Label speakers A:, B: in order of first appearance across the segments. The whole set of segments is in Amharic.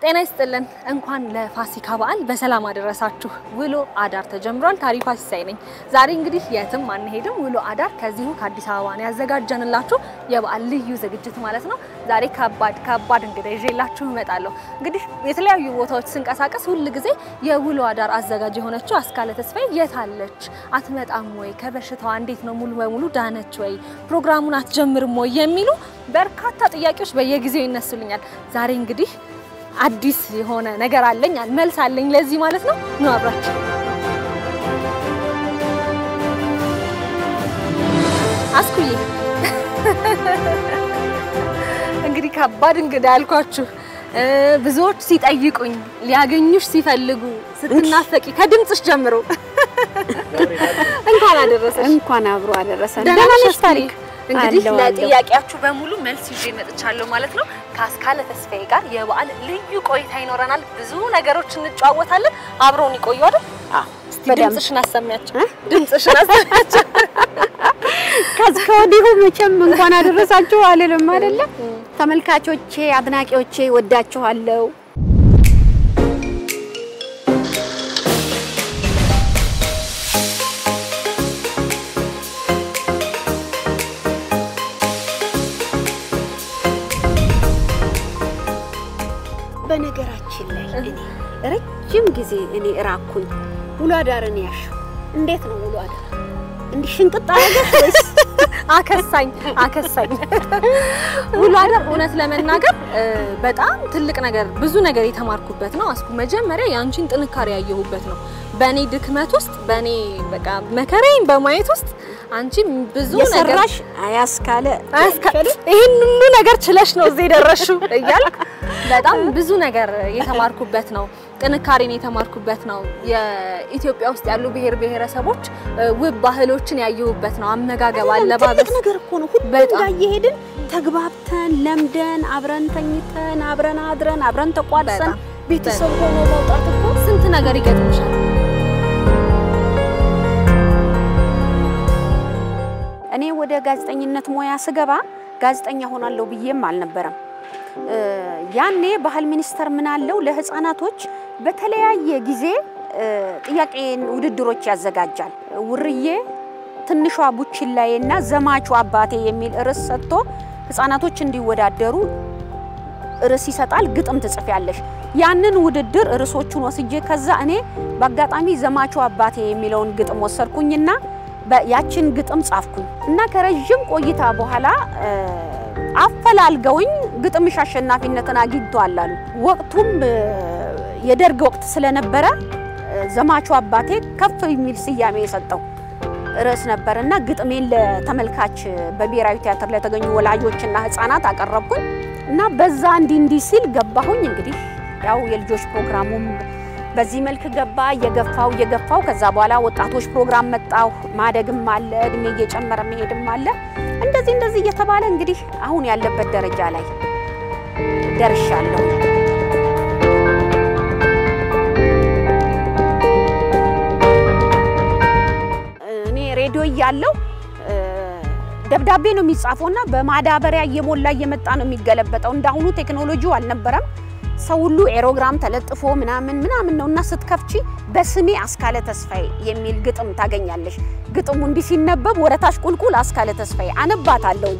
A: ጤና ይስጥልን እንኳን ለፋሲካ በዓል በሰላም አደረሳችሁ ውሎ አዳር ተጀምሯል ታሪኳ ሲሳይ ነኝ ዛሬ እንግዲህ የትም አንሄድም ውሎ አዳር ከዚሁ ከአዲስ አበባ ነው ያዘጋጀንላችሁ የበዓል ልዩ ዝግጅት ማለት ነው ዛሬ ከባድ እንግዳ ይዤላችሁ እመጣለሁ እንግዲህ የተለያዩ ቦታዎች ስንቀሳቀስ ሁሉ ጊዜ የውሎ አዳር አዘጋጅ የሆነችው አስካለ ተስፋዬ የታለች አትመጣም ወይ ከበሽታዋ እንዴት ነው ሙሉ በሙሉ ዳነች ወይ ፕሮግራሙን አትጀምርም ወይ የሚሉ በርካታ ጥያቄዎች በየጊዜው ይነሱልኛል ዛሬ እንግዲህ አዲስ የሆነ ነገር አለኝ መልስ አለኝ ለዚህ ማለት ነው ነው አብራችሁ አስኩዬ እንግዲህ ከባድ እንግዳ አልኳችሁ ብዙዎች ሲጠይቁኝ ሊያገኙሽ ሲፈልጉ ስትናፈቂ ከድምጽሽ ጀምሮ እንኳን አብሮ አደረሰን ደህናሽ ታሪክ እንግዲህ ለጥያቄያችሁ በሙሉ መልስ ይዤ መጥቻለሁ ማለት ነው ካስካለ ተስፋዬ ጋር የበዓል ልዩ ቆይታ ይኖረናል ብዙ ነገሮች እንጫወታለን አብሮን ይቆዩ አይደል ድምጽሽን አሰማያችሁ
B: ከስካዲሁ መቼም እንኳን አደረሳችሁ አለለም አይደለ ተመልካቾቼ አድናቂዎቼ ወዳችኋለሁ በነገራችን ላይ እኔ ረጅም ጊዜ እኔ ራኩኝ ውሎ አዳርን ያሽ እንዴት ነው ውሎ አዳር እንዴ ሽንቅጥ አረገሽ
A: አከሳኝ ውሎ አዳር እውነት ለመናገር በጣም ትልቅ ነገር ብዙ ነገር የተማርኩበት ነው አስኩ መጀመሪያ ያንቺን ጥንካሬ ያየሁበት ነው በኔ ድክመት ውስጥ በኔ በቃ መከራዬን በማየት ውስጥ አንቺ ብዙ ነገር
B: የሰራሽ አያስካለ
A: ይሄን ሁሉ ነገር ችለሽ ነው እዚህ ደረሽው እያልክ በጣም ብዙ ነገር የተማርኩበት ነው ጥንካሬን የተማርኩበት ነው የኢትዮጵያ ውስጥ ያሉ ብሔር ብሔረሰቦች ውብ ባህሎችን ያየሁበት ነው አመጋገብ አለባበስ
B: ነገር እኮ ነው ሁሉ ጋር እየሄድን ተግባብተን ለምደን አብረን ተኝተን አብረን አድረን አብረን ተቋድሰን ቤተሰብ ሆኖ መውጣት እኮ
A: ስንት ነገር ይገጥምሻል
B: እኔ ወደ ጋዜጠኝነት ሙያ ስገባ ጋዜጠኛ ሆናለሁ ብዬም አልነበረም ያኔ ባህል ሚኒስተር ምን አለው ለህፃናቶች በተለያየ ጊዜ ጥያቄን ውድድሮች ያዘጋጃል ውርዬ ትንሿ ቡችላዬና ዘማቹ አባቴ የሚል ርዕስ ሰጥቶ ህፃናቶች እንዲወዳደሩ ርዕስ ይሰጣል ግጥም ትጽፊያለሽ ያንን ውድድር ርዕሶቹን ወስጄ ከዛ እኔ በአጋጣሚ ዘማቹ አባቴ የሚለውን ግጥም ወሰርኩኝና ያችን ግጥም ጻፍኩኝ እና ከረጅም ቆይታ በኋላ አፈላልገውኝ ግጥምሽ አሸናፊነትን አግኝቷል አሉ ወቅቱም የደርግ ወቅት ስለነበረ ዘማቹ አባቴ ከፍ የሚል ስያሜ የሰጠው ርዕስ ነበርና ግጥሜን ለተመልካች በብሔራዊ ቲያትር ላይ ተገኙ ወላጆችና ህፃናት አቀረብኩኝ እና በዛ እንዲ ሲል ገባሁኝ እንግዲህ ያው የልጆች ፕሮግራሙም በዚህ መልክ ገባ የገፋው ከዛ በኋላ ወጣቶች ፕሮግራም መጣው ማደግም አለ እድሜ እየጨመረ መሄድም አለ እንደዚህ እየተባለ እንግዲህ አሁን ያለበት ደረጃ ላይ ደርሻለሁ እኔ ሬዲዮ ያለው ደብዳቤ ነው የሚጻፈውና በማዳበሪያ እየሞላ እየመጣ ነው የሚገለበጠው እንዳሁኑ ቴክኖሎጂው አልነበረም ሰው ሁሉ ኤሮግራም ተለጥፎ ምናምን ነውና ስትከፍቺ በስሜ አስካለ ተስፋዬ የሚል ግጥም ታገኛለሽ ግጥሙ እንዲ ሲነበብ ወረታሽ ቁልቁል አስካለ ተስፋዬ አነባታለሁ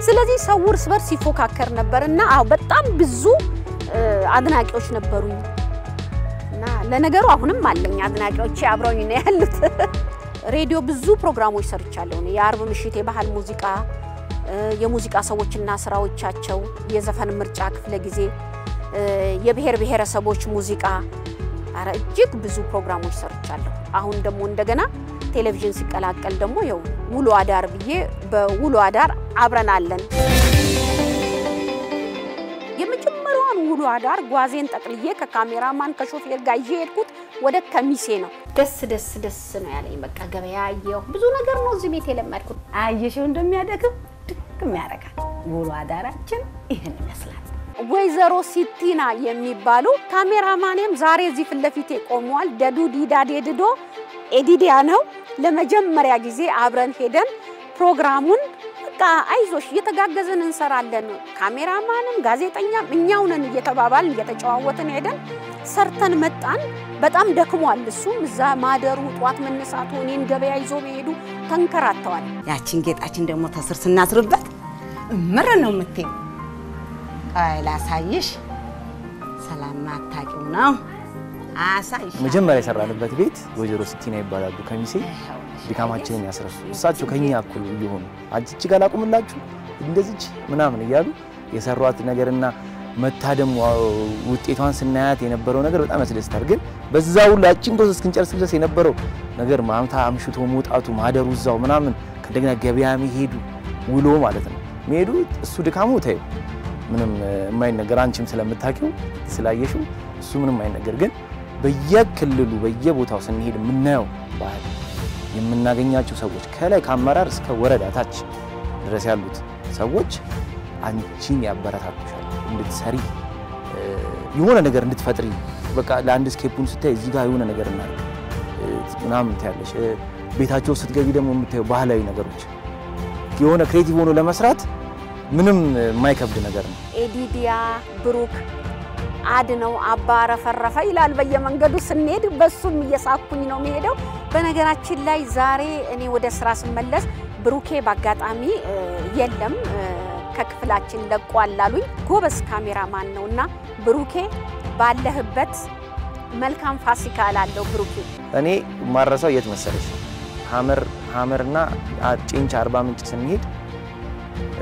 B: ስለዚህ ሰው እርስ በርስ ሲፎካከር ነበርና በጣም ብዙ አድናቂዎች ነበሩኝ እና ለነገሩ አሁንም አለኝ አድናቂዎች አብረውኝ ነው ያሉት ሬዲዮ ብዙ ፕሮግራሞች ሰርቻለሁ እኔ የአርብ ምሽት የባህል ሙዚቃ የሙዚቃ ሰዎችና ስራዎቻቸው የዘፈን ምርጫ ክፍለ ጊዜ የብሔር ብሔረሰቦች ሙዚቃ እጅግ ብዙ ፕሮግራሞች ሰርቻለሁ አሁን ደግሞ እንደገና ቴሌቪዥን ሲቀላቀል ደግሞ ያው ውሎ አዳር ብዬ በውሎ አዳር አብረን አለን የመጀመሪያውን ውሎ አዳር ጓዜን ጠቅልዬ ከካሜራማን ከሾፌር ጋር ይሄድኩት ወደ ከሚሴ ነው ደስ ነው ያለኝ በቃ ገበያ ያየው ብዙ ነገር ነው እዚህ ቤት የለመድኩት አየሽው እንደሚያደክም ድክም ያረጋል ውሎ አዳራችን ይሄን ይመስላል ወይዘሮ ሲቲና የሚባሉ ካሜራማንም ዛሬ እዚህ ፍለፊቴ ቆመዋል ደዱ ዲዳዴ ድዶ ኤዲዲያ ነው ለመጀመሪያ ጊዜ አብረን ሄደን ፕሮግራሙን በቃ አይዞሽ እየተጋገዝን እንሰራለን ካሜራማንም ጋዜጠኛም እኛው ነን እየተባባልን እየተጨዋወትን ሄደን ሰርተን መጣን በጣም ደክሟል እሱም እዛ ማደሩ ጧት መነሳቱ እኔን ገበያ ይዞ በሄዱ ተንከራተዋል
C: ያቺን ጌጣችን ደግሞ ተስር ስናስርበት ምር ነው የምትይ አይላሳይሽ ሰላም ማታቂው ነው አሳይሽ
D: መጀመሪያ የሰራንበት ቤት ወጀሮ ስቲና ይባላሉ ከሚሴ ድካማችንን ያስረሱ እሳቸው ከኛ አኩል ይሆኑ አጅጭ ጋር አቁምላችሁ እንደዚህ ምናምን ይያሉ የሰሯት ነገርና መታደም ውጤቷን ስናያት የነበረው ነገር በጣም ያስደስታል ግን በዛው ላችን ፕሮሰስ እስክንጨርስ ድረስ የነበረው ነገር ማምታ አምሽቶ መውጣቱ ማደሩ እዛው ምናምን ከደግና ገበያ መሄዱ ውሎ ማለት ነው መሄዱ እሱ ድካሙ ታዩ ምንም የማይነገር አንቺም ስለምታቂው ስላየሽው እሱ ምንም አይነገር ግን በየክልሉ በየቦታው ስንሄድ ምናየው ባህል የምናገኛቸው ሰዎች ከላይ ከአመራር እስከ ወረዳ ታች ድረስ ያሉት ሰዎች አንቺን ያበረታቱሻል እንድትሰሪ የሆነ ነገር እንድትፈጥሪ በቃ ላንድስኬፑን ስታይ እዚህ ጋር የሆነ ነገር እናርግ ምናምን ታያለሽ ቤታቸው ስትገቢ ደግሞ የምታየው ባህላዊ ነገሮች የሆነ ክሬቲቭ ሆኖ ለመስራት ምንም የማይከብድ ነገር ነው
B: ኤዲዲያ ብሩክ አድነው አባረፈረፈ ይላል በየመንገዱ ስንሄድ በሱም እየሳኩኝ ነው የሚሄደው በነገራችን ላይ ዛሬ እኔ ወደ ስራ ስመለስ ብሩኬ ባጋጣሚ የለም ከክፍላችን ለቋል አሉኝ ጎበስ ካሜራማን ነውና ብሩኬ ባለህበት መልካም ፋሲካ አላለው ብሩኬ
D: እኔ ማረሳው የት መሰለሽ ሐመርና ጭንቻ 40 ምንጭ ስንሄድ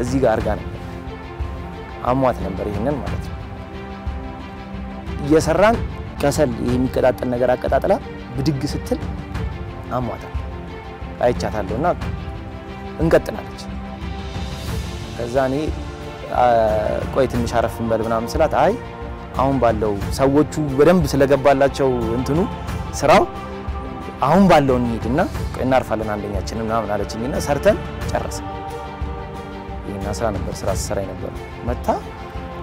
D: እዚህ ጋር አርጋ ነበር አሟት ነበር ይሄንን ማለት ነው እየሰራን ከሰል የሚቀጣጠል ነገር አቀጣጥላ ብድግ ስትል አሟታ አይቻታለውና እንቀጥናለች ከዛ እኔ ቆይ ትንሽ አረፍ እንበል ምናምን ስላት አይ አሁን ባለው ሰዎቹ በደንብ ስለገባላቸው እንትኑ ስራው አሁን ባለው እንሂድና እናርፋለን አንደኛችንን ምናምን አለችኝና ሰርተን ጨረሰ ይሄን ስራ ነበር ስራ ሰራይ ነበር መታ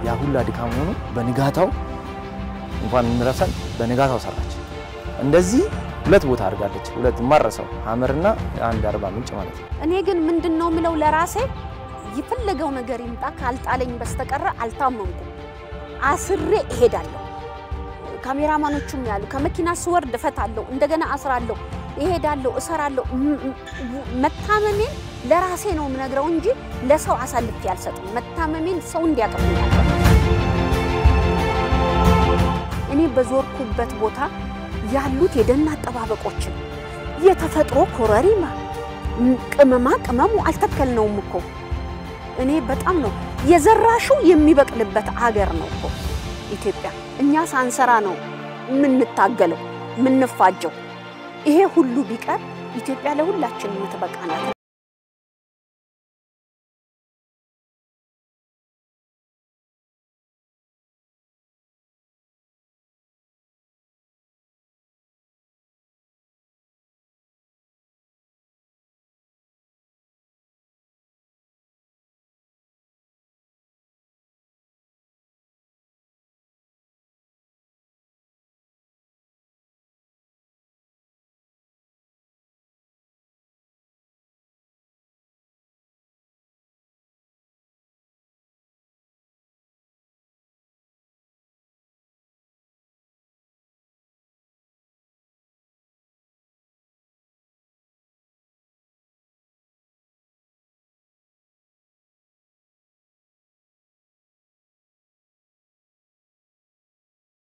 D: ያ ሁላ ድካም ሆኖ በንጋታው እንኳን እንረሳን በንጋታው ሰራች እንደዚህ ሁለት ቦታ አድርጋለች ሁለት ማረሰው ሐመርና አንድ 40 ምንጭ ማለት ነው
B: እኔ ግን ምንድነው ምለው ለራሴ ይፈልገው ነገር ይምጣ ካልጣለኝ በስተቀር አልታመንኩም አስሬ እሄዳለሁ ካሜራማኖቹም ያሉ ከመኪና ስወርድ ፈታለሁ እንደገና አስራለሁ እሄዳለሁ እሰራለሁ መታመሜን ለራሴ ነው ምነግረው እንጂ ለሰው አሳልፌ አልሰጥም መታመሜን ሰው እንዲያቀምኝ እኔ በዞርኩበት ቦታ ያሉት የደና አጠባበቆች የተፈጥሮ ኮረሪማ ቅመሙ አልተከልነውም እኮ እኔ በጣም ነው የዘራሹ የሚበቅልበት ሀገር ነው እኮ ኢትዮጵያ እኛ ሳንሰራ ነው ምንታገለው ምንፋጀው ይሄ ሁሉ ቢቀር ኢትዮጵያ ለሁላችን የምትበቃናት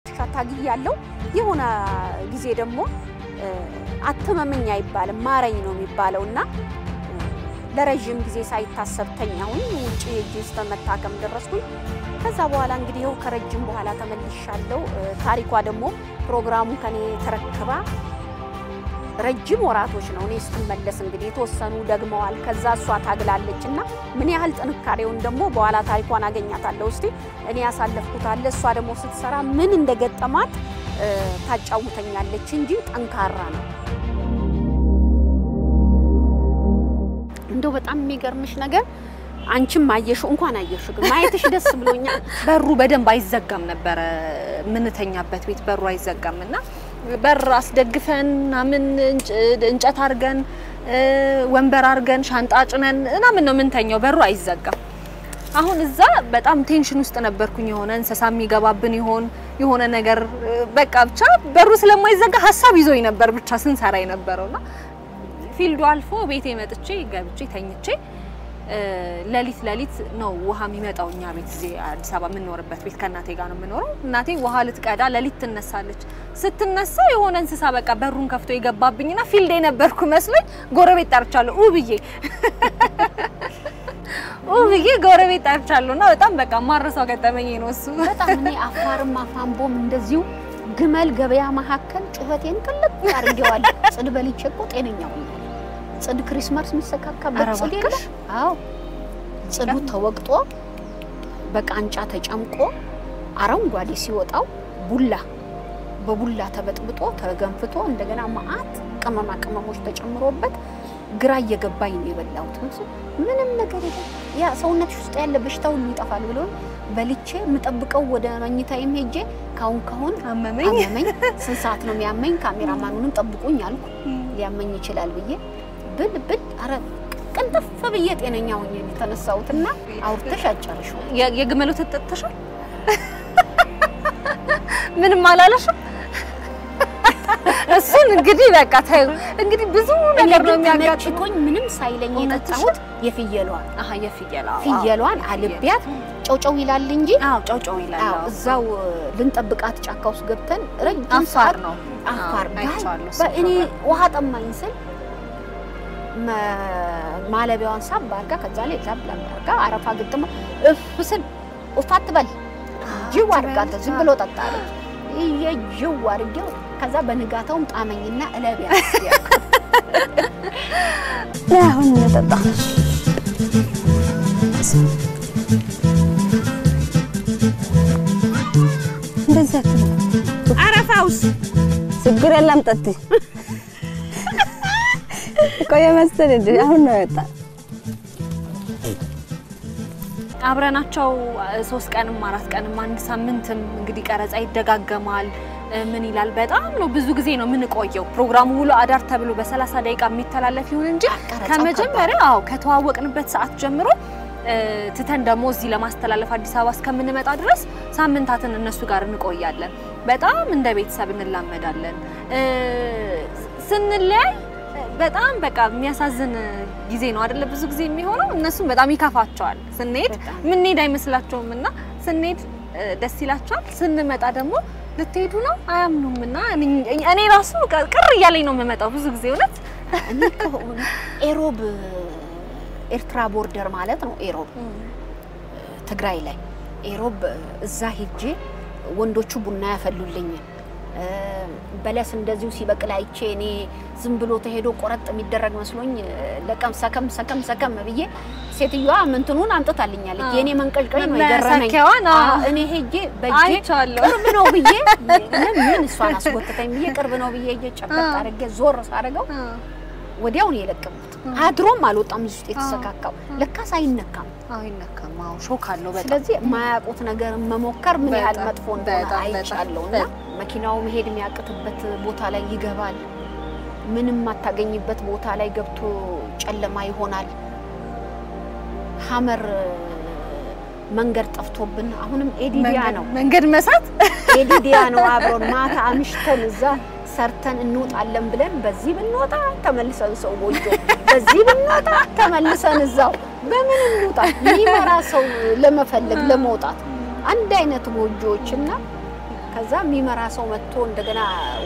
B: ታታጊ ያለው የሆነ ጊዜ ደግሞ አተመመኛ ይባላል ማረኝ ነው የሚባለውና ለረጅም ጊዜ ሳይታሰብ ተኛሁኝ ውጪ ሄጄ መታከም ደረስኩኝ ከዛ በኋላ እንግዲህ ነው ከረጅም በኋላ ተመልሻለሁ ታሪኳ ደግሞ ፕሮግራሙ ከኔ ተረከባ ረጅም ወራቶች ነው እኔ ስትመለስ እንግዲህ ተወሰኑ ደግመዋል ከዛ እሷ ታግላለችና ምን ያህል ጥንካሬውን ደግሞ በኋላ ታሪኳን አገኛታለሁ እስቲ እኔ ያሳለፍኩት አለ እሷ ደግሞ ስትሰራ ምን እንደገጠማት ታጫውተኛለች እንጂ ጠንካራ ነው እንደው በጣም የሚገርምሽ ነገር አንቺም ማየሽው እንኳን አየሽው ግን ማየትሽ ደስ ብሎኛል
A: በሩ በደንብ አይዘጋም ነበር ምንተኛበት ቤት በሩ አይዘጋምና በር አስደግፈን ምን እንጨት አርገን ወንበር አርገን ሻንጣ ጭነን ምናምን ነው ምንተኛው በሩ አይዘጋም አሁን እዛ በጣም ቴንሽን ውስጥ ነበርኩኝ የሆነ እንስሳ የሚገባብን የሆነ ነገር በቃ ብቻ በሩ ስለማይዘጋ ሐሳብ ይዞኝ ነበር ብቻ ስንሰራ የነበረውና ፊልዱ አልፎ ቤቴ መጥቼ ገብቼ ተኝቼ ለሊት ነው ውሃ የሚመጣውኛ ቤት እዚህ አዲስ አበባ የምንኖርበት ቤት ከናቴ ጋር ነው የምኖረው እናቴ ውሃ ልትቀዳ ለሊት ትነሳለች ስትነሳ የሆነ እንስሳ በቃ በሩን ከፍቶ ይገባብኝና ፊልድ የነበርኩ መስሎኝ ጎረቤት ጠርቻለሁ ኡብዬ ጎረቤት ጠርቻለሁና በጣም በቃ ማረሳው ገጠመኝ ነው እሱ
B: በጣም እኔ አፋርም አፋምቦም እንደዚሁ ግመል ገበያ መሐከል ጩኸቴን ቅልጥ አድርጌዋለሁ ጽድ በልቼ እኮ ጤነኛው ነው ጽድ ክሪስማስ የሚሰካካበት ጽድ የለ አዎ ጽዱ ተወቅጦ በቃንጫ ተጨምቆ አረንጓዴ ሲወጣው በቡላ ተበጥብጦ ተገንፍቶ እንደገና ማአት ቅመሞች ተጨምሮበት ግራ እየገባኝ ነው የበላሁት ምንም ነገር የለም ያ ሰውነትሽ ውስጥ ያለ በሽታ ሁሉ ይጠፋል ብሎ በልቼ ምጠብቀው ወደ መኝታዬም ሄጄ ካሁን አመመኝ ስንት ሰዓት ነው የሚያመኝ ካሜራማኑንም ጠብቁኝ አልኩ ሊያመኝ ይችላል ብዬ ብል አረ ቅንጥፍ ብዬ ጤነኛ ሆኜ ተነሳሁትና አውርተሽ አጨርሽው
A: የግመሉ ተጠጥተሻል ምንም አላለሽም እሱን እንግዲህ በቃ ታዩ እንግዲህ ብዙ ነገር ነው የሚያጋጥመኝ
B: ምንም ሳይለኝ የጠጣሁት የፍየሏን አልቢያት ጨውጨው ይላል እንጂ
A: ጨውጨው ይላል
B: እዛው ልንጠብቃት ጫካ ውስጥ ገብተን ረጅም ሰዓት ነው አፋር በእኔ ውሃ ጠማኝ ስል ማለቢያዋን ሳባርጋ ከዛ ላይ ዛብላርጋ አረፋ ግጥም እፍስል ኡፋትበል ጅዋርጋ ዝም ብሎ ጠጣለ ይየጅዋርጋው ከዛ በንጋታውም ጣመኝና እለቢያ
E: አሁን ተጣጣ እንደዚህ
B: አረፋውስ
E: ችግር የለም ጠጥ ቆየ መሰለ እንዴ አሁን ነው ያጣ
A: አብረናቸው 3 ቀንም 4 ቀንም አንድ ሳምንትም እንግዲህ ቀረጻ ይደጋገማል ምን ይላል በጣም ነው ብዙ ጊዜ ነው ምን ቆየው ፕሮግራሙ ውሎ አዳር ተብሎ በ30 ደቂቃ የሚተላለፍ ይሁን እንጂ ከመጀመሪያው ከተዋወቅንበት ሰዓት ጀምሮ ትተን ደሞ እዚህ ለማስተላለፍ አዲስ አበባ እስከምንመጣ ድረስ ሳምንታትን እነሱ ጋር እንቆያለን በጣም እንደ ቤተሰብ እንላመዳለን ስንለያይ በጣም በቃ የሚያሳዝን ጊዜ ነው አይደለ ብዙ ጊዜ የሚሆነው እነሱም በጣም ይከፋቸዋል ስንሄድ ምን ሄድ አይመስላቸውምና ስንሄድ ደስ ይላቸዋል ስንመጣ ደግሞ ልትሄዱ ነው አያምኑምና እኔ ራሱ ቅር እያለኝ ነው የምመጣው ብዙ ጊዜ እውነት
B: እኔ ከሆነ ኤሮብ ኤርትራ ቦርደር ማለት ነው ኤሮብ ትግራይ ላይ ኤሮብ እዛ ሄጄ ወንዶቹ ቡና ያፈሉልኝ በለስ እንደዚሁ ሲበቅል አይቼ እኔ ዝም ብሎ ተሄዶ ቆረጥ የሚደረግ መስሎኝ ለቀም ሰከም ብዬ ሴትዮዋ ምንትኑን አንጥታልኛለች የኔ መንቀልቀል ነው ይገረመኝ እኔ ሄጄ በእጄ ቅርብ ነው ብዬ ለምን እሷን አስወጥተኝ ብዬ ቅርብ ነው ብዬ ጨበጥ አድርጌ ዞር ሳረገው ወዲያው ነው የለቀምኩት አድሮም አልወጣም ውስጥ የተሰካካው ለካስ አይነካም
A: ሾክ አለው በጣም
B: ስለዚህ ማያቁት ነገር መሞከር ምን ያህል መጥፎ እንደሆነ አይቻለውና መኪናው መሄድ የሚያቅትበት ቦታ ላይ ይገባል ምንም ማታገኝበት ቦታ ላይ ገብቶ ጨለማ ይሆናል ሐመር መንገድ ጠፍቶብን አሁንም ኤዲዲያ ነው
A: መንገድ መሳት
B: ኤዲዲያ ነው አብሮን ማታ አምሽተን እዛ ሰርተን እንወጣለን ብለን በዚህ ብንወጣ ተመልሰን ሰው ወጆ በዚህ ብንወጣ ተመልሰን እዛው በምን እንወጣ ይመራ ሰው ለመፈለግ ለመውጣት አንድ አይነት ወጆችና ከዛ ሚመራ ሰው መጥቶ እንደገና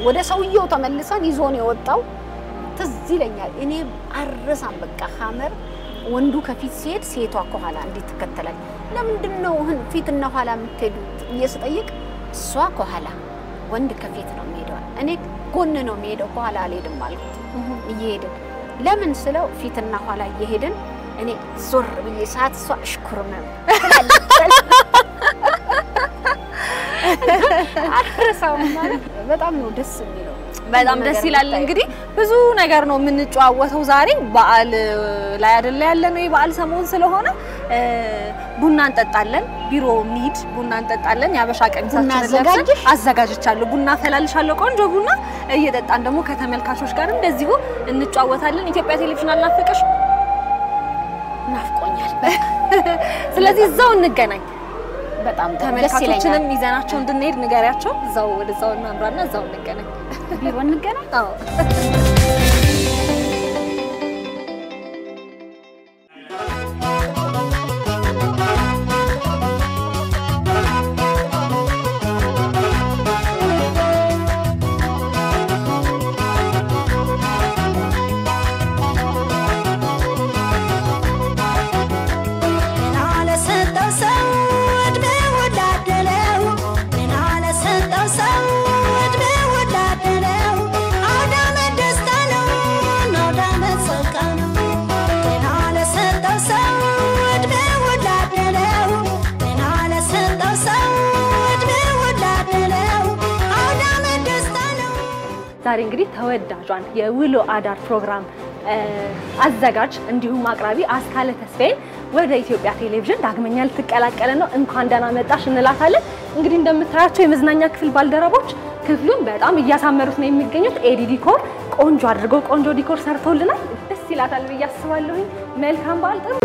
B: ወደ ሰውየው ተመልሰን ይዞን የወጣው ትዝ ይለኛል እኔ አረሳም በቃ ሐመር ወንዱ ከፊት ሲሄድ ሴቷ ከኋላ እንዴት ተከተላል ለምንድነው ፊትና ኋላ የምትሄዱት እየሰጠይቅ እሷ ከኋላ ወንድ ከፊት ነው የሚሄደው እኔ ጎን ነው የሚሄደው ከኋላ አልሄድም አልኩት እየሄድን ለምን ስለው ፊትና ኋላ እየሄድን እኔ ዞር ብዬ ሰዓት እሷ እሽኩርም አረሳው ማለት በጣም ነው ደስ የሚለው
A: በጣም ደስ ይላል እንግዲህ ብዙ ነገር ነው የምንጫወተው ዛሬ በዓል ላይ አይደለ ያለ ነው የበዓል ሰሞን ስለሆነ ቡና እንጠጣለን ቢሮ እንሂድ ቡና እንጠጣለን ያበሻ ቀሚሳችን አዘጋጅቻለሁ ቡና ፈላልሻለሁ ቆንጆ ቡና እየጠጣን ደግሞ ከተመልካቾች ጋር እንደዚሁ እንጫወታለን ኢትዮጵያ ቴሌቪዥን አልናፈቀሽ
B: ናፍቆኛል
A: ስለዚህ እዛው እንገናኝ
B: በጣም
A: ተመልካቾችንም ይዘናቸው እንድንሄድ ንገሪያቸው እዛው ወደዛው እናምራና እዛው እንገናኝ
B: ቢሮ እንገናኝ
A: አዎ ዛሬ እንግዲህ ተወዳጇን የውሎ አዳር ፕሮግራም አዘጋጅ እንዲሁም አቅራቢ አስካለ ተስፋዬ ወደ ኢትዮጵያ ቴሌቪዥን ዳግመኛ ልትቀላቀለ ነው እንኳን ደህና መጣሽ እንላታለን እንግዲህ እንደምታያቸው የመዝናኛ ክፍል ባልደረቦች ክፍሉን በጣም እያሳመሩት ነው የሚገኙት ኤዲ ዲኮር ቆንጆ አድርገው ቆንጆ ዲኮር ሰርተውልናል ደስ ይላታል ብዬ አስባለሁ መልካም በዓል ጥሩ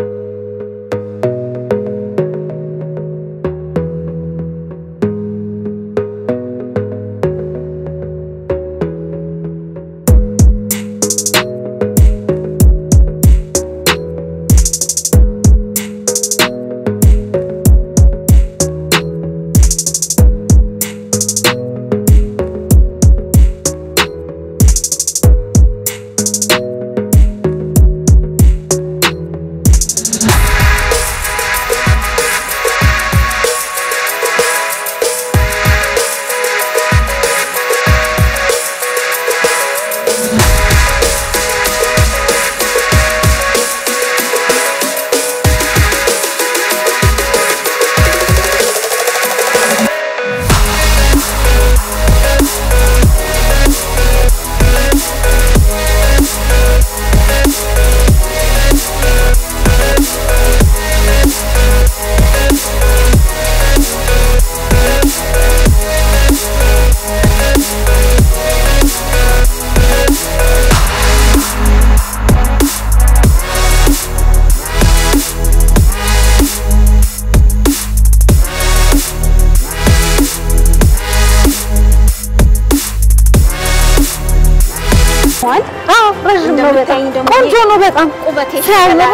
A: ቆንጆ ነው በጣም ቁበቴ ሲያምር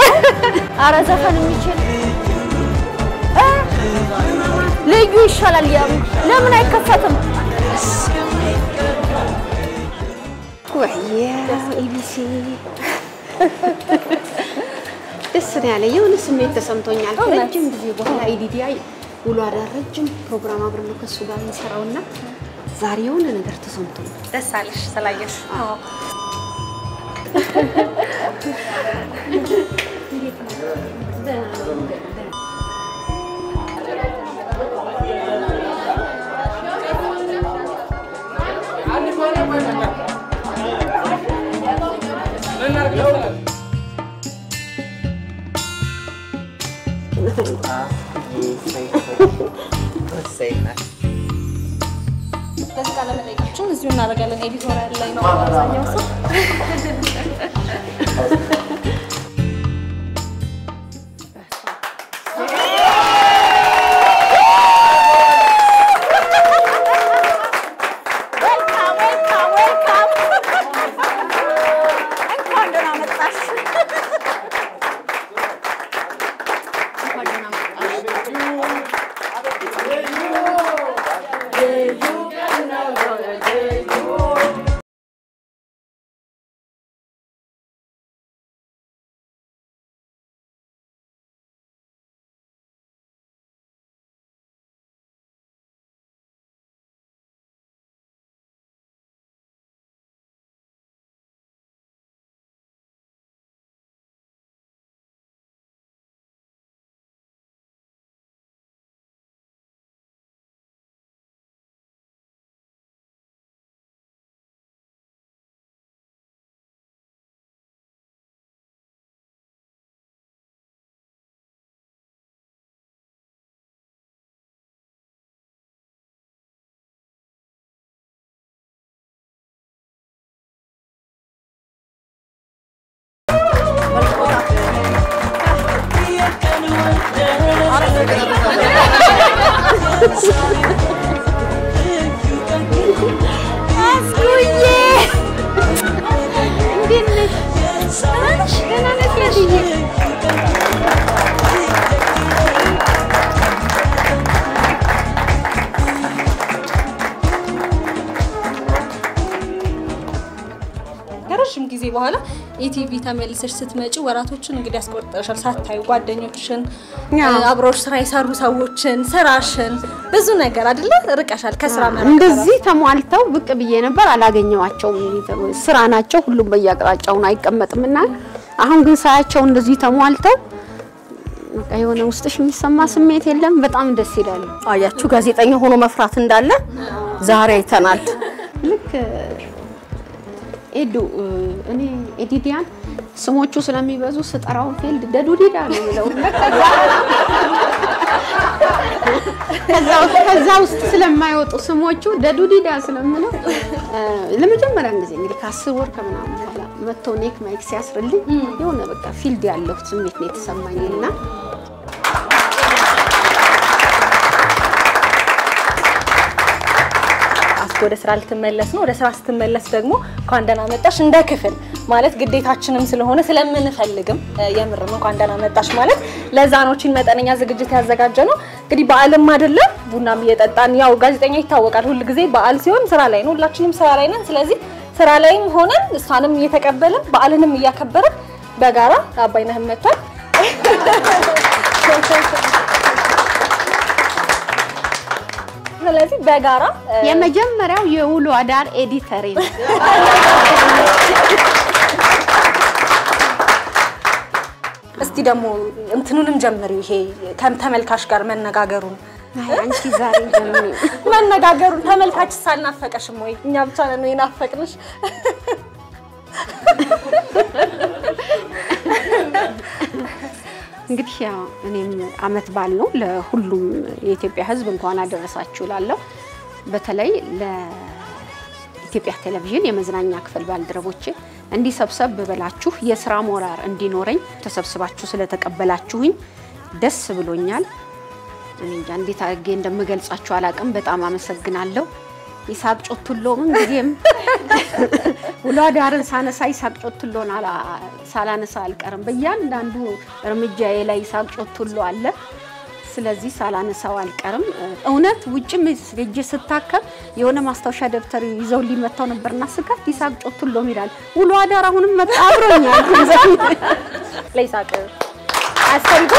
A: አረ ዘፈን የሚችል ልዩ ይሻላል ለምን አይከፈትም
B: ወይዬ ኢቢሲ ደስ ያለ የሆነ ስሜት ተሰምቶኛል ረጅም ጊዜ በኋላ ኢዲዲአይ ውሎ አዳር ረጅም ፕሮግራም አብረን ነው ከሱ ጋር እንሰራውና ዛሬ የሆነ ነገር ተሰምቶኛል
A: ደስ አለሽ ስላየሽ አዎ ለስካለ መጠይቃችን እዚሁ እናደርጋለን ኤዲቶሪያል ላይ ነው አብዛኛው ሰው ከረጅም ጊዜ በኋላ ኢቲቪ ተመልሰሽ ስትመጪ ወራቶችን እንግዲህ ያስቆጥረሻል ሳታዩ ጓደኞችሽን አብሮሽ ስራ የሰሩ ሰዎችን ስራሽን ብዙ ነገር አይደለ ርቀሻል ከስራ ማለት
B: እንደዚህ ተሟልተው ብቅ ብዬ ነበር አላገኘዋቸውም ስራ ናቸው ሁሉም በየአቅራጫው አይቀመጥምና አሁን ግን ሳያቸው እንደዚህ ተሟልተው በቃ የሆነ ውስጥሽ የሚሰማ ስሜት የለም በጣም ደስ ይላል
F: አያችሁ ጋዜጠኛ ሆኖ መፍራት እንዳለ ዛሬ አይተናል
B: ልክ ኤዱ እኔ ኤዲዲያን ስሞቹ ስለሚበዙ ስጠራው ፊልድ ደዱዲዳ ነው የሚለው ከዛ ውስጥ ስለማይወጡ ስሞቹ ደዱዲዳ ስለምለው ለመጀመሪያ ጊዜ እንግዲህ ከ10 ወር ከምናምን በኋላ መጥቶ ኔክ ማይክ ሲያስርልኝ የሆነ በቃ ፊልድ ያለው ስሜት ነው የተሰማኝና
A: ወደ ስራ ልትመለስ ነው ወደ ስራ ስትመለስ ደግሞ እንኳን ደህና መጣሽ እንደ ክፍል ማለት ግዴታችንም ስለሆነ ስለምንፈልግም የምርም እንኳን ደህና መጣሽ ማለት ለዛ ነውችን መጠነኛ ዝግጅት ያዘጋጀ ነው እንግዲህ በዓልም አይደለም ቡናም እየጠጣን ያው ጋዜጠኛ ይታወቃል ሁሉ ጊዜ በዓል ሲሆን ስራ ላይ ነው ሁላችንም ስራ ላይ ነን ስለዚህ ስራ ላይም ሆነን እሷንም እየተቀበልን በዓልንም እያከበርን በጋራ አባይነህም መጥቷል ስለዚህ በጋራ
B: የመጀመሪያው የውሎ አዳር ኤዲተር ነው
A: እስቲ ደግሞ እንትኑንም ጀምሪው ይሄ ተመልካች ጋር መነጋገሩን
B: አንቺ ዛሬ ጀምሪ
A: መነጋገሩን ተመልካች ሳልናፈቀሽም ወይ እኛ ብቻ ነን የናፈቅንሽ
B: እንግዲህ ያው እኔም አመት ባል ነው ለሁሉም የኢትዮጵያ ህዝብ እንኳን አደረሳችሁ ላለው በተለይ ለኢትዮጵያ ቴሌቪዥን የመዝናኛ ክፍል ባልደረቦቼ እንዲሰብሰብ በላችሁ የሥራ ሞራር እንዲኖረኝ ተሰብስባችሁ ስለተቀበላችሁኝ ደስ ብሎኛል እኔ እንዴት አድርጌ እንደምገልጻችሁ አላቅም በጣም አመሰግናለሁ ይሳቅ ጮትሎ ምን ጊዜም ውሎ አዳርን ሳነሳ ይሳቅ ጮትሎን ሳላነሳ አልቀርም በእያንዳንዱ እርምጃዬ ላይ ይሳቅ ጮትሎ አለ ስለዚህ ሳላነሳው አልቀርም እውነት ውጭም ሄጄ ስታከም የሆነ ማስታወሻ ደብተር ይዘው ሊመታው ነበርና ስከፍት ይሳቅ ጮትሎ ይላል ውሎ አዳር አሁንም መጣ አብሮኛል
A: ለይሳቅ አስተሪዶ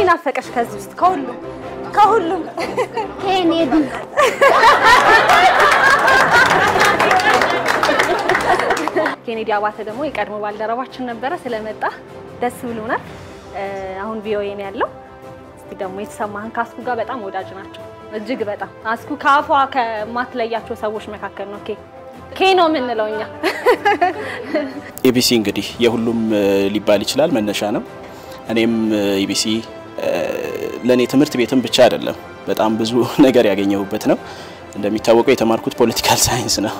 A: ናፈቀሽ ከዚህ ውስጥ ከሁሉም
B: ኬኔዲ
A: ኬኔዲ አባተ ደግሞ የቀድሞ ባልደረባችን ነበረ ስለመጣ ደስ ብሎናል አሁን ቪኦኤ ነው ያለው እስቲ ደግሞ የተሰማህን ካስኩ ጋር በጣም ወዳጅ ናቸው እጅግ በጣም አስኩ ካፏ ከማትለያቸው ሰዎች መካከል ነው ኬኖ ምን ለውኛ
G: ኢቢሲ እንግዲህ የሁሉም ሊባል ይችላል መነሻ ነው እኔም ኢቢሲ ለኔ ትምህርት ቤትም ብቻ አይደለም በጣም ብዙ ነገር ያገኘሁበት ነው እንደሚታወቀው የተማርኩት ፖለቲካል ሳይንስ ነው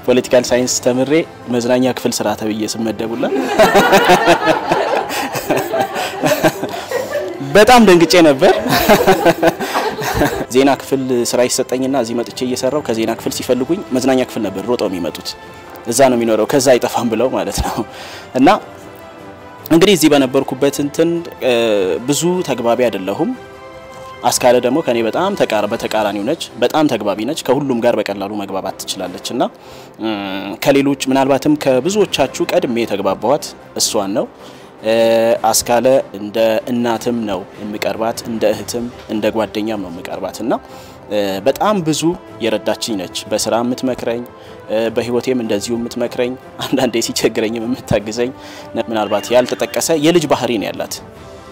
G: ፖለቲካል ሳይንስ ተምሬ መዝናኛ ክፍል ስራ ተብዬ ስመደቡላ በጣም ደንግጬ ነበር ዜና ክፍል ስራ ይሰጠኝና እዚህ መጥቼ እየሰራው ከዜና ክፍል ሲፈልጉኝ መዝናኛ ክፍል ነበር ሮጠው የሚመጡት እዛ ነው የሚኖረው ከዛ አይጠፋም ብለው ማለት ነው እና እንግዲህ እዚህ በነበርኩበት እንትን ብዙ ተግባቢ አይደለሁም አስካለ ደግሞ ከኔ በጣም በተቃራኒው ነች በጣም ተግባቢ ነች ከሁሉም ጋር በቀላሉ መግባባት ትችላለችና ከሌሎች ምናልባትም ከብዙዎቻችሁ ቀድሜ የተግባባዋት እሷን ነው አስካለ እንደ እናትም ነው የምቀርባት እንደ እህትም እንደ ጓደኛም ነው የምቀርባትና በጣም ብዙ የረዳችኝ ነች በስራ የምትመክረኝ በህይወቴም እንደዚሁ የምትመክረኝ አንዳንዴ ሲቸግረኝም የምታግዘኝ ምናልባት ያልተጠቀሰ የልጅ ባህሪ ነው ያላት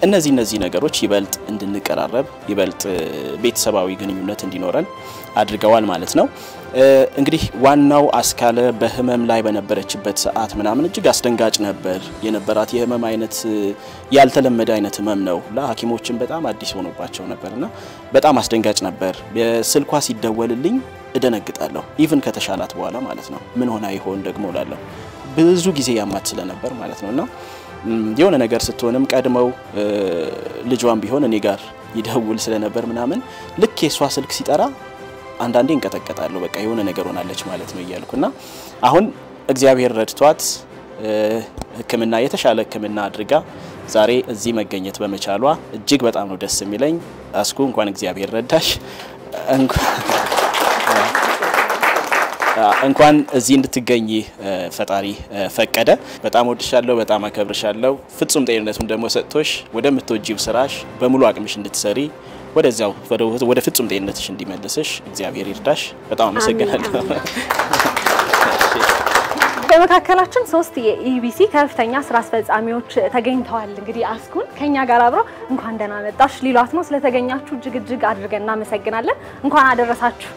G: እነዚህ ነገሮች ይበልጥ እንድንቀራረብ ይበልጥ ቤተሰባዊ ግንኙነት እንዲኖረን አድርገዋል ማለት ነው እንግዲህ ዋናው አስካለ በህመም ላይ በነበረችበት ሰዓት ምናምን እጅግ አስደንጋጭ ነበር የነበራት የህመም አይነት ያልተለመደ አይነት ህመም ነው ለሐኪሞችም በጣም አዲስ ሆኖባቸው ነበርና በጣም አስደንጋጭ ነበር ስልኳ ሲደወልልኝ እደነግጣለሁ ኢቭን ከተሻላት በኋላ ማለት ነው ምን ሆና ይሆን ደግሞ ላለው ብዙ ጊዜ ያማት ስለነበር ማለት ነውና የሆነ ነገር ስትሆንም ቀድመው ልጇን ቢሆን እኔ ጋር ይደውል ስለነበር ምናምን ልክ የሷ ስልክ ሲጠራ አንዳንዴ እንቀጠቀጣለሁ በቃ የሆነ ነገር ሆናለች ማለት ነው ይያልኩና አሁን እግዚአብሔር ረድቷት ህክምና የተሻለ ህክምና አድርጋ ዛሬ እዚህ መገኘት በመቻሏ እጅግ በጣም ነው ደስ የሚለኝ አስኩ እንኳን እግዚአብሔር ረዳሽ እንኳን እዚህ እንድትገኝ ፈጣሪ ፈቀደ በጣም ወድሻለሁ በጣም አከብርሻለሁ ፍጹም ጤንነቱን ደግሞ ሰጥቶሽ ወደምትወጂው ስራሽ በሙሉ አቅምሽ እንድትሰሪ ወደዛው ወደ ፍጹም ጤንነትሽ እንዲመልስሽ እግዚአብሔር ይርዳሽ በጣም አመሰግናለሁ
A: በመካከላችን 3 የኢቢሲ ከፍተኛ ስራ አስፈጻሚዎች ተገኝተዋል እንግዲህ አስኩን ከኛ ጋር አብረው እንኳን ደህና መጣሽ ሊሏት ነው ስለተገኛችሁ እጅግ አድርገን እናመሰግናለን እንኳን አደረሳችሁ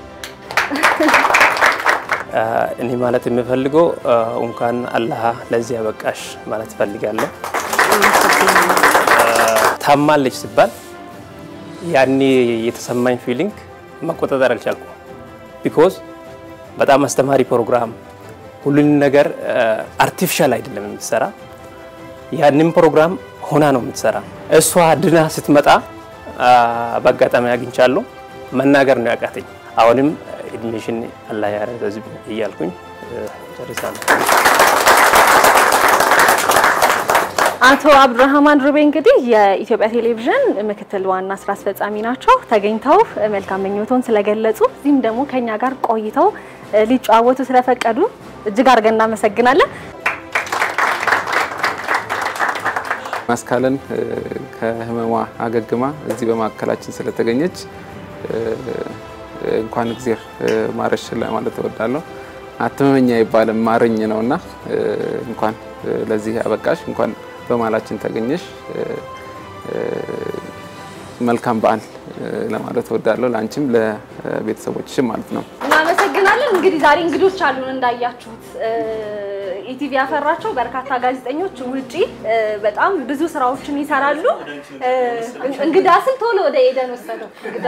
H: እኔ ማለት የምፈልገው እንኳን አላህ ለዚህ ያበቃሽ ማለት ፈልጋለሁ ታማለች ሲባል ያኔ የተሰማኝ ፊሊንግ መቆጣጠር አልቻልኩም ቢኮዝ በጣም አስተማሪ ፕሮግራም ሁሉን ነገር አርቲፊሻል አይደለም የምትሰራ ያንን ፕሮግራም ሆና ነው የምትሰራ እሷ ድና ስትመጣ በአጋጣሚ አግኝቻለሁ መናገር ነው ያቃተኝ አሁንም ኢድሚሽን አላህ ያረዘብ ይያልኩኝ ጨርሳለሁ
A: አቶ አብዱራህማን ሩቤ እንግዲህ የኢትዮጵያ ቴሌቪዥን ምክትል ዋና ስራ አስፈጻሚ ናቸው ተገኝተው መልካም ምኞቶን ስለገለጹ እዚህም ደግሞ ከኛ ጋር ቆይተው ሊጫወቱ ስለፈቀዱ እጅግ አድርገን እናመሰግናለን
I: አስካለን ከህመሟ አገግማ እዚህ በማከላችን ስለተገኘች እንኳን እግዚአብሔር ማረሽ ለማለት እወዳለሁ አትመመኛ ይባላል ማረኝ ነውና እንኳን ለዚህ አበቃሽ እንኳን በማላችን ተገኘሽ መልካም በዓል ለማለት እወዳለሁ ላንቺም ለቤተሰቦችሽም ማለት ነው
A: እናመሰግናለን እንግዲህ ዛሬ እንግዶች አሉን እንዳያችሁት ኢቲቪ ያፈራቸው በርካታ ጋዜጠኞች ውጪ በጣም ብዙ ስራዎችን ይሰራሉ እንግዳስን ቶሎ ወደ ኤደን ወሰደው እንግዳ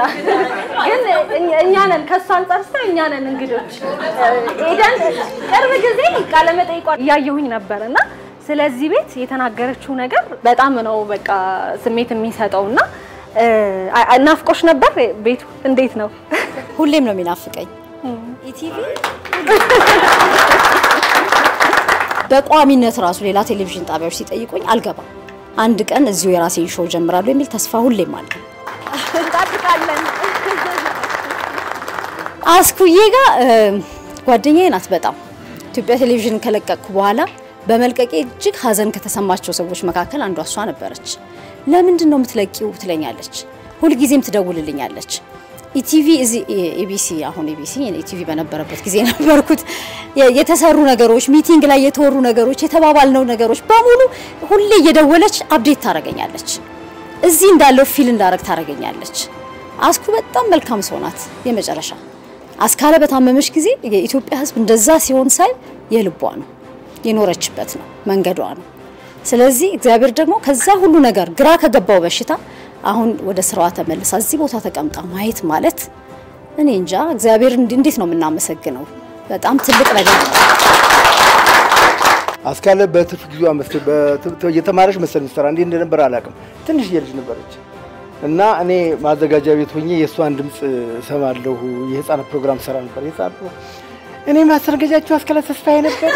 A: ግን እኛ ነን ከሷ አንጻርስ እኛ ነን እንግዶች ኤደን ቅርብ ጊዜ ቃለ መጠይቋ ያየሁኝ ነበርና ስለዚህ ቤት የተናገረችው ነገር በጣም ነው በቃ ስሜት የሚሰጠውና ናፍቆሽ ነበር ቤቱ እንዴት ነው
J: ሁሌም ነው የሚናፍቀኝ ኢቲቪ በቋሚነት ራሱ ሌላ ቴሌቪዥን ጣቢያዎች ሲጠይቁኝ አልገባም አንድ ቀን እዚሁ የራሴን ሾው ጀምራለሁ የሚል ተስፋ ሁሌም አለ
A: እንጣጣለን
J: አስኩዬ ጋር ጓደኛዬ ናት በጣም ኢትዮጵያ ቴሌቪዥን ከለቀቅኩ በኋላ በመልቀቄ እጅግ ሀዘን ከተሰማቸው ሰዎች መካከል አንዷ እሷ ነበረች ለምንድን ነው የምትለቂው ትለኛለች ሁሉ ጊዜም ትደውልልኛለች ኢቲቪ እዚ ኤቢሲ አሁን ኤቢሲ ኢቲቪ በነበረበት ጊዜ ነበርኩት የተሰሩ ነገሮች ሚቲንግ ላይ የተወሩ ነገሮች የተባባልነው ነገሮች በሙሉ ሁሌ እየደወለች አፕዴት ታረጋኛለች እዚህ እንዳለው ፊል እንዳረግ ታረጋኛለች አስኩ በጣም መልካም ሰው ናት የመጨረሻ አስካለ በታመመሽ ጊዜ የኢትዮጵያ ህዝብ እንደዛ ሲሆን ሳይ የልቧ ነው የኖረችበት ነው መንገዷ ነው ስለዚህ እግዚአብሔር ደግሞ ከዛ ሁሉ ነገር ግራ ከገባው በሽታ አሁን ወደ ስራዋ ተመልሳ እዚህ ቦታ ተቀምጣ ማየት ማለት እኔ እንጃ እግዚአብሔር እንዴት ነው የምናመሰግነው በጣም ትልቅ ነገር
K: አስካለ በትርፍ ጊዜዋ የተማረች መሰለኝ ስራ እንዴ እንደነበር አላውቅም ትንሽ ልጅ ነበረች እና እኔ ማዘጋጃ ቤት ሆኜ የሷን ድምጽ ሰማለሁ የህፃናት ፕሮግራም ሰራ ነበር የጻፈ እኔ ማስተርገጃቸው አስካለ ተስፋዬ ነበር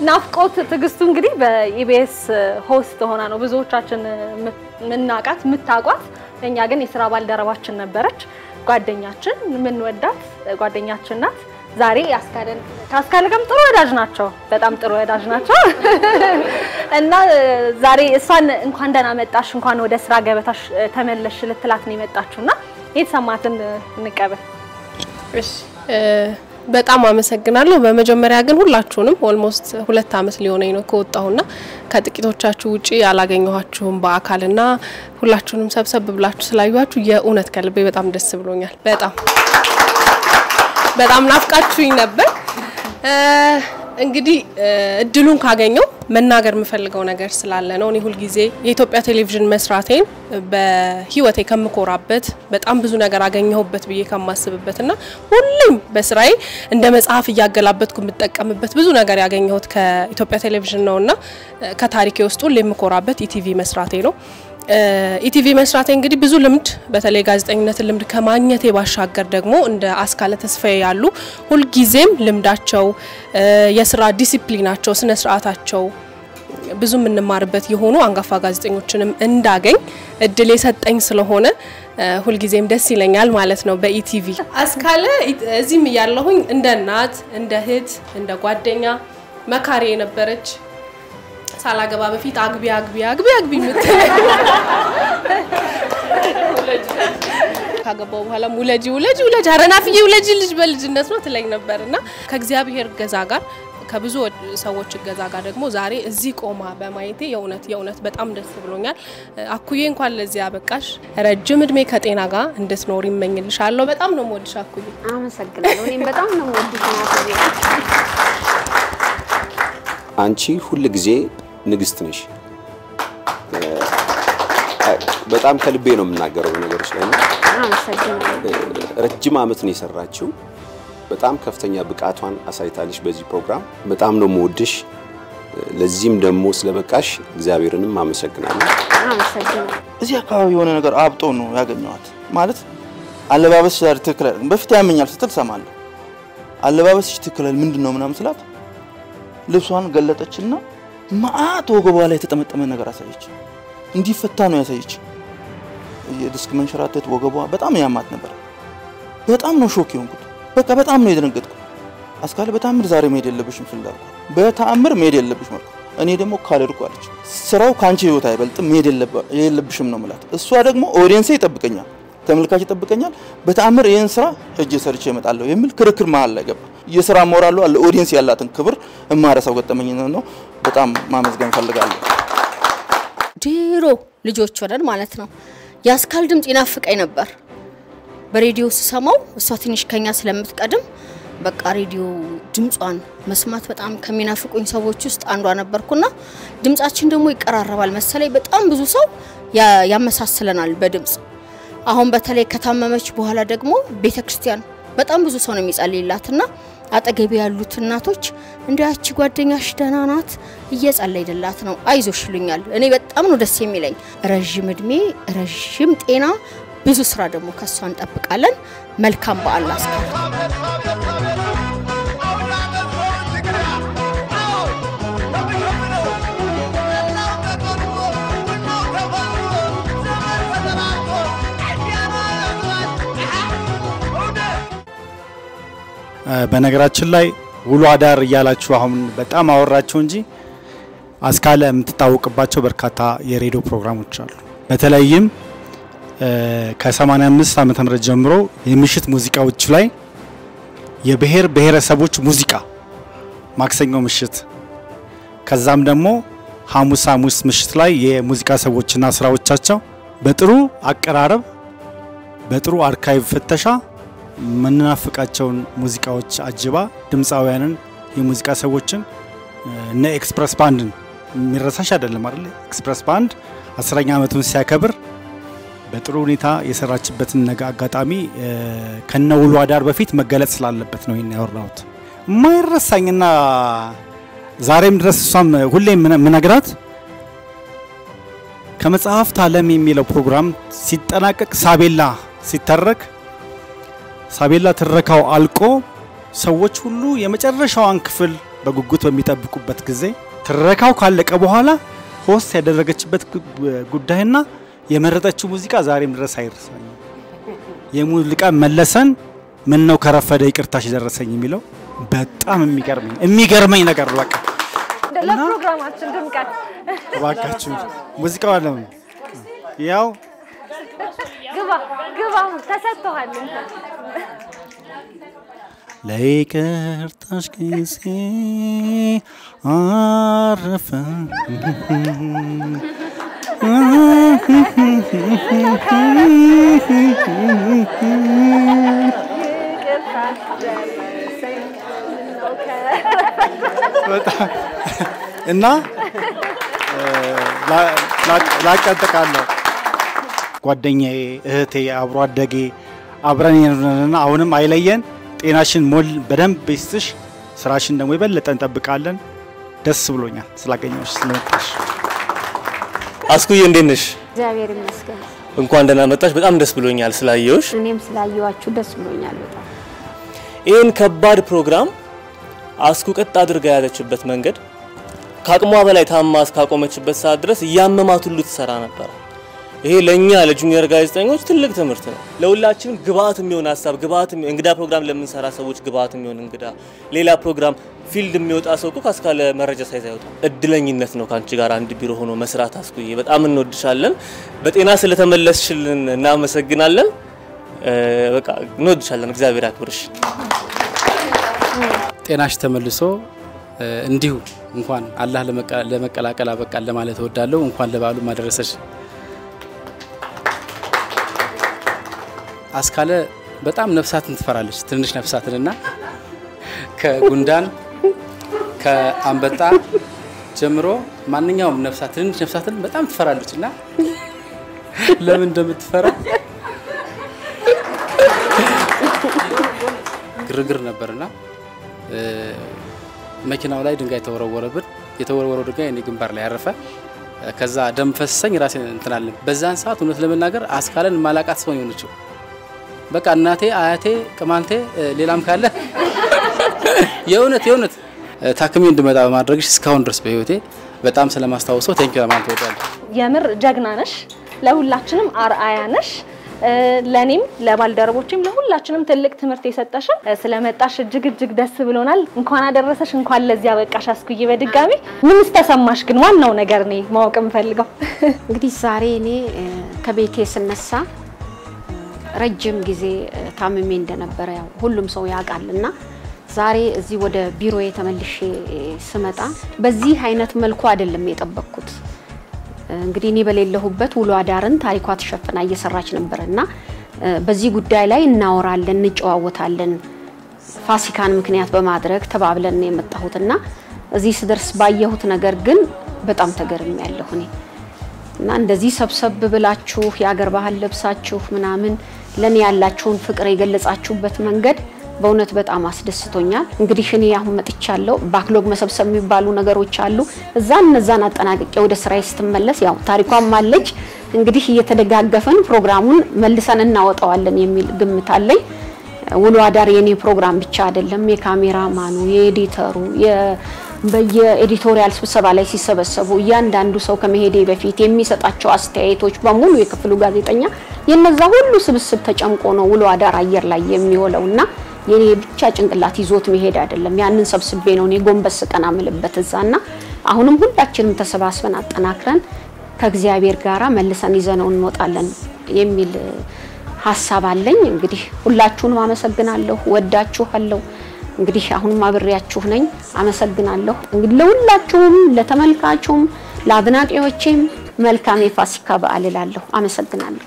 A: ናፍቆት ትግስቱ እንግዲህ በኢቢኤስ ሆስት ሆና ነው ብዙዎቻችን ምናቃት ምታቋት እኛ ግን የሥራ ባልደረባችን ነበረች ጓደኛችን ምን ወዳት ጓደኛችን ናት ዛሬ ካስካለ ጋርም ጥሩ ወዳጅ ናቸው በጣም ጥሩ ወዳጅ ናቸው እና ዛሬ እሷን እንኳን ደህና መጣሽ እንኳን ወደ ስራ ገበታሽ ተመለሽ ልትላት ነው የመጣችውና የተሰማትን እንቀበል
L: እሺ በጣም አመሰግናለሁ በመጀመሪያ ግን ሁላችሁንም ኦልሞስት 2 አመት ሊሆነኝ ነው ከወጣሁና ከጥቂቶቻችሁ ውጪ ያላገኘኋችሁም በአካልና ሁላችሁንም ሰብሰብ ብላችሁ ስላዩአችሁ የኡነት ከልቤ በጣም ደስ ብሎኛል በጣም ናፍቃችሁኝ ነበር እንግዲህ እድሉን ካገኘው መናገር ምፈልገው ነገር ስላለ ነው እኔ ሁሉ ጊዜ የኢትዮጵያ ቴሌቪዥን መስራቴን በህይወቴ ከምኮራበት በጣም ብዙ ነገር አገኘሁበት ብዬ ከማስብበትና ሁሉም በስራዬ እንደ መጽሐፍ ያገላበትኩ ምጠቀምበት ብዙ ነገር ያገኘሁት ከኢትዮጵያ ቴሌቪዥን ነውና ከታሪኬ ውስጥ ሁሉ የምኮራበት ኢቲቪ መስራቴ ነው ኢቲቪ መስራቴ እንግዲህ ብዙ ልምድ በተለይ ጋዜጠኝነት ልምድ ከማግኘቴ ባሻገር ደግሞ እንደ አስካለ ተስፋዬ ያሉ ሁሉ ጊዜም ልምዳቸው የሥራ ዲሲፕሊናቸው ስነ ስርዓታቸው ብዙ ምንማርበት የሆኑ አንጋፋ ጋዜጠኞችንም እንዳገኝ እድል የሰጠኝ ስለሆነ ሁሉ ጊዜም ደስ ይለኛል ማለት ነው በኢቲቪ አስካለ እዚህም ያለሁኝ እንደ እናት እንደ እህት እንደ ጓደኛ መካሪ የነበረች ሳላገባ በፊት አግቢ ምትለኝ ካገባው በኋላ ሙለጂ አረናፍዬ ውለጂ ልጅ በልጅነት ነው ትለኝ ነበርና ከእግዚአብሔር ገዛ ጋር ከብዙ ሰዎች ገዛ ጋር ደግሞ ዛሬ እዚህ ቆማ በማየቴ የኡነት በጣም ደስ ብሎኛል አኩዬ እንኳን ለዚህ አበቃሽ ረጅም እድሜ ከጤና ጋር እንድትኖር ይመኝልሻለሁ በጣም ነው ሞድሽ አኩዬ
B: አመሰግናለሁ እኔም በጣም ነው ሞድሽ አኩዬ
M: አንቺ ሁሉ ጊዜ ንግስት ነሽ በጣም ከልቤ ነው የምናገረው ነገሮች ላይ ነው ረጅም አመት ነው የሰራችው በጣም ከፍተኛ ብቃቷን አሳይታለሽ በዚህ ፕሮግራም በጣም ነው ሞድሽ ለዚህም ደግሞ ስለበቃሽ እግዚአብሔርንም አመሰግናለሁ
N: እዚህ አካባቢ የሆነ ነገር አብጦ ነው ያገኘዋት ማለት አለባበስሽ ዛሬ ትክክል በፊት ያመኛል ስትል ሰማለሁ አለባበስሽ ትክክል ምንድነው ምናምን ስላት ልብሷን ገለጠችና ማአት ወገቧ ላይ ተጠመጠመ ነገር አሳየች እንዲፈታ ነው ያሳየች የዲስክ መንሸራተት ወገቧ በጣም ያማት ነበር በጣም ነው ሾክ የሆንኩት በቃ በጣም ነው የደነገጥኩት አስካለ በታምር ዛሬ መሄድ የለብሽም ፍላልኩ በታምር መሄድ የለብሽም ማለት እኔ ደግሞ ካልርኩ አለች ስራው ካንቺ ህይወት አይበልጥም መሄድ የለብሽም ነው ማለት እሷ ደግሞ ኦዲየንስ ይጠብቀኛል ተመልካች ይጠብቀኛል በታምር ይሄን ስራ እጄ ሰርቼ እመጣለሁ የሚል ክርክር መሃል ላይ ገባ የሥራ ሞራሉ አለ ኦዲየንስ ያላትን ክብር እማረሳው ገጠመኝ ነው በጣም ማመስገን ፈልጋለሁ
J: ድሮ ልጆች ወደን ማለት ነው ያስካል ድምጽ ይናፍቀኝ ነበር በሬዲዮ ስሰማው እሷ ትንሽ ከኛ ስለምትቀድም በቃ ሬዲዮ ድምጿን መስማት በጣም ከሚናፍቁኝ ሰዎች ውስጥ አንዷ ነበርኩና ድምጻችን ደግሞ ይቀራረባል መሰለኝ በጣም ብዙ ሰው ያመሳስለናል በድምጽ አሁን በተለይ ከታመመች በኋላ ደግሞ ቤተክርስቲያን በጣም ብዙ ሰው ነው የሚጸልይላትና አጠገብ ያሉት እናቶች እንዳያቺ ጓደኛሽ ደህና ናት እየጸለይደላት ነው አይዞሽ ይሉኛል እኔ በጣም ነው ደስ የሚለኝ ረጅም እድሜ ረጅም ጤና ብዙ ስራ ደግሞ ከሷን እንጠብቃለን መልካም በዓል አስካለ
O: በነገራችን ላይ ውሎ አዳር እያላችሁ አሁን በጣም አወራችሁ እንጂ አስካለ የምትታወቅባቸው በርካታ የሬዲዮ ፕሮግራሞች አሉ በተለይም ከ85 ዓመተ ምህረት ጀምሮ የምሽት ሙዚቃዎች ላይ የብሔር ብሔረሰቦች ሙዚቃ ማክሰኞ ምሽት ከዛም ደግሞ ሐሙስ ምሽት ላይ የሙዚቃ ሰዎችና ስራዎቻቸው በጥሩ አቀራረብ በጥሩ አርካይቭ ፍተሻ ምንናፍቃቸውን ሙዚቃዎች አጅባ ድምጻውያንን የሙዚቃ ሰዎችን እነ ኤክስፕረስ ባንድን የሚረሳሽ አይደለም አይደል ኤክስፕረስ ባንድ 10ኛ ዓመቱን ሲያከብር በጥሩ ሁኔታ የሰራችበትን ነገ አጋጣሚ ከነውሉ አዳር በፊት መገለጽ ስላለበት ነው ያወራሁት ማይረሳኝና ዛሬም ድረስ እሷም ሁሌም ምነግራት ከመጽሐፍት ዓለም የሚለው ፕሮግራም ሲጠናቀቅ ሳቤላ ሲተረክ ሳቤላ ተረካው አልቆ ሰዎች ሁሉ የመጨረሻዋን ክፍል በጉጉት በሚጠብቁበት ጊዜ ትረካው ካለቀ በኋላ ሆስት ያደረገችበት ጉዳይና የመረጠችው ሙዚቃ ዛሬም ድረስ አይረሳኝም። የሙዚቃ መለሰን ምን ነው ከረፈደ ይቅርታሽ ደረሰኝ የሚለው በጣም የሚገርመኝ ነገር ነው። በቃ
A: ለፕሮግራማችን ድምቀት
O: ባካችሁ ሙዚቃው አለ ያው
A: ግባ ተሰጥቷል።
O: ለይቅርታሽ ጊዜ አረፈ እና ላቀጥቃለሁ ጓደኛዬ እህቴ አብሮ አደጌ አብረን የነበርንና አሁንም አይለየን። ጤናሽን ሞል በደንብ ይስጥሽ። ስራሽን ደግሞ ይበልጥ እንጠብቃለን። ደስ ብሎኛል ስላገኘሁሽ ስለመጣሽ።
F: አስኩዬ እንዴት ነሽ?
B: እግዚአብሔር ይመስገን።
F: እንኳን ደህና መጣሽ። በጣም ደስ ብሎኛል ስላየሁሽ።
B: እኔም ስላየኋችሁ ደስ ብሎኛል በጣም።
F: ይህን ከባድ ፕሮግራም አስኩ ቀጥ አድርጋ ያለችበት መንገድ ከአቅሟ በላይ ታማ እስካቆመችበት ሰዓት ድረስ እያመማት ሁሉ ትሰራ ነበር። ይሄ ለኛ ለጁኒየር ጋዜጠኞች ትልቅ ትምህርት ነው። ለሁላችንም ግብአት የሚሆን ሀሳብ እንግዳ ፕሮግራም ለምንሰራ ሰዎች ግብአት የሚሆን እንግዳ ሌላ ፕሮግራም ፊልድ የሚወጣ ሰው እኮ ካስካለ መረጃ ሳይዝ አይወጣም። እድለኝነት ነው ካንቺ ጋር አንድ ቢሮ ሆኖ መስራት። አስኩዬ በጣም እንወድሻለን። በጤና ስለተመለስሽልን እናመሰግናለን። በቃ እንወድሻለን። እግዚአብሔር ያክብርሽ።
P: ጤናሽ ተመልሶ እንዲሁ እንኳን አላህ ለመቀላቀል አበቃን ለማለት እወዳለሁ። እንኳን ለበዓሉ ማደረሰሽ። አስካለ በጣም ነፍሳትን ትፈራለች። ትንሽ ነፍሳትንና ከጉንዳን ከአንበጣ ጀምሮ ማንኛውም ነፍሳት ትንሽ ነፍሳትን በጣም ትፈራለችና ለምን እንደምትፈራ ግርግር ነበርና መኪናው ላይ ድንጋይ ተወረወረብን። የተወረወረው ድንጋይ እኔ ግንባር ላይ ያረፈ። ከዛ ደም ፈሰሰኝ ራሴን እንትናለን። በዛን ሰዓት እውነት ለመናገር አስካለን ማላቃት ሰው ነው። በቃ እናቴ አያቴ ቅማንቴ ሌላም ካለ የእውነት ታክሜ እንድመጣ በማድረግሽ እስካሁን ድረስ በህይወቴ በጣም ስለማስታውሰው ቴንኪው ለማለት እወዳለሁ።
A: የምር ጀግና ነሽ። ለሁላችንም አርአያ ነሽ። ለኔም ለባልደረቦችም ለሁላችንም ትልቅ ትምህርት የሰጠሽን ስለመጣሽ እጅግ ደስ ብሎናል። እንኳን አደረሰሽ። እንኳን ለዚህ አበቃሽ አስኩዬ። በድጋሚ ምንስ ተሰማሽ? ግን ዋናው ነገር ነው ማወቅ የምፈልገው።
B: እንግዲህ ዛሬ እኔ ከቤቴ ስነሳ ረጅም ጊዜ ታምሜ እንደነበረ ያው ሁሉም ሰው ያውቃልና ዛሬ እዚህ ወደ ቢሮዬ ተመልሼ ስመጣ በዚህ አይነት መልኩ አይደለም የጠበቅኩት። እንግዲህ እኔ በሌለሁበት ውሎ አዳርን ታሪኳ ተሸፍና እየሰራች ነበርና በዚህ ጉዳይ ላይ እናወራለን፣ እንጨዋወታለን። ፋሲካን ምክንያት በማድረግ ተባብለን ነው የመጣሁትና እዚህ ስደርስ ባየሁት ነገር ግን በጣም ተገርሜያለሁ እኔ እና እንደዚህ ሰብሰብ ብላችሁ የአገር ባህል ለብሳችሁ ምናምን ለኔ ያላችሁን ፍቅር የገለጻችሁበት መንገድ በእውነት በጣም አስደስቶኛል። እንግዲህ እኔ አሁን መጥቻለሁ። ባክሎግ መሰብሰብ የሚባሉ ነገሮች አሉ። እነዛን አጠናቅቄ ወደ ስራዬ ስትመለስ ያው ታሪኳም ማለች እንግዲህ እየተደጋገፈን ፕሮግራሙን መልሰን እናወጣዋለን የሚል ግምት አለኝ። ውሎ አዳር የኔ ፕሮግራም ብቻ አይደለም። የካሜራማኑ፣ የኤዲተሩ፣ በየኤዲቶሪያል ስብሰባ ላይ ሲሰበሰቡ እያንዳንዱ ሰው ከመሄዴ በፊት የሚሰጣቸው አስተያየቶች በሙሉ የክፍሉ ጋዜጠኛ የነዛ ሁሉ ስብስብ ተጨምቆ ነው ውሎ አዳር አየር ላይ የሚውለውና የኔ ብቻ ጭንቅላት ይዞት መሄድ አይደለም። ያንን ሰብስቤ ነው እኔ ጎንበስ ቀና ምልበት እዛና አሁንም ሁላችንም ተሰባስበን አጠናክረን ከእግዚአብሔር ጋራ መልሰን ይዘነው እንወጣለን የሚል ሐሳብ አለኝ። እንግዲህ ሁላችሁንም አመሰግናለሁ፣ ወዳችኋለሁ። እንግዲህ አሁንም አብሬያችሁ ነኝ። አመሰግናለሁ። እንግዲህ ለሁላችሁም ለተመልካቹም ለአድናቂዎቼም መልካም የፋሲካ በዓል እላለሁ። አመሰግናለሁ።